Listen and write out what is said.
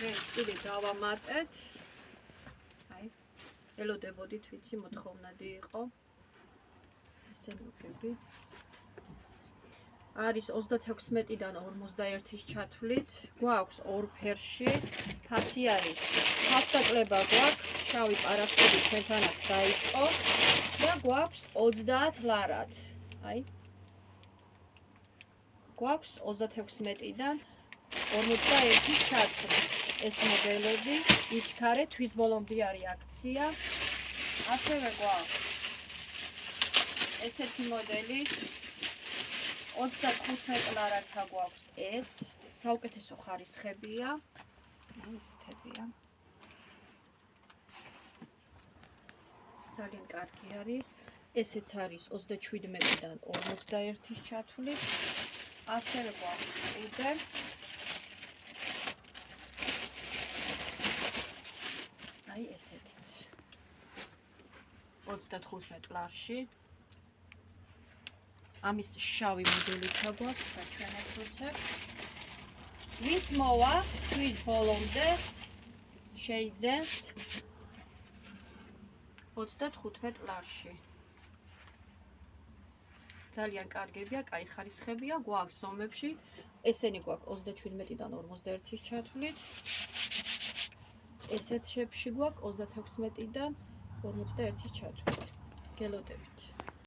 ეს კიდე დავამატეთ. აი, ელოდებოდით, ვიცი, მოთხოვნადი იყო. ესე მოგები. არის 36-დან 51-ის ჩათვლით. გვაქვს ორ ფერში. ფასი არის. ფასდაკლება გვაქვს. შავი პარასკევი ჩვენთანაც დაიწყო და გვაქვს 30 ლარად. აი. გვაქვს 36-დან 51-ის ჩათვლით. ეს მოდელები იჩქარე თვის ბოლომდე არის აქცია. ასევე გვაქვს ესეთი მოდელი 35 ლარათა გვაქვს ეს. საუკეთესო ხარისხებია. ესეთებია. ძალიან კარგი არის. ესეც არის 37-დან 51-ის ჩათვლით. ასევე გვაქვს კიდე აი ესეთიც 35 ლარში. ამის შავი მოდელითა გვაქვს და ჩვენებს ვუცებ. ვინც მოვა თვის ბოლომდე შეიძენს 35 ლარში. ძალიან კარგებია, კაი ხარისხებია, გვაქვს ზომებში. ესენი გვაქვს 37-დან 51-ის ჩათვლით. ესეთ შეფში გვაქვს 36-დან 51-ის ჩათვლით. გელოდებით.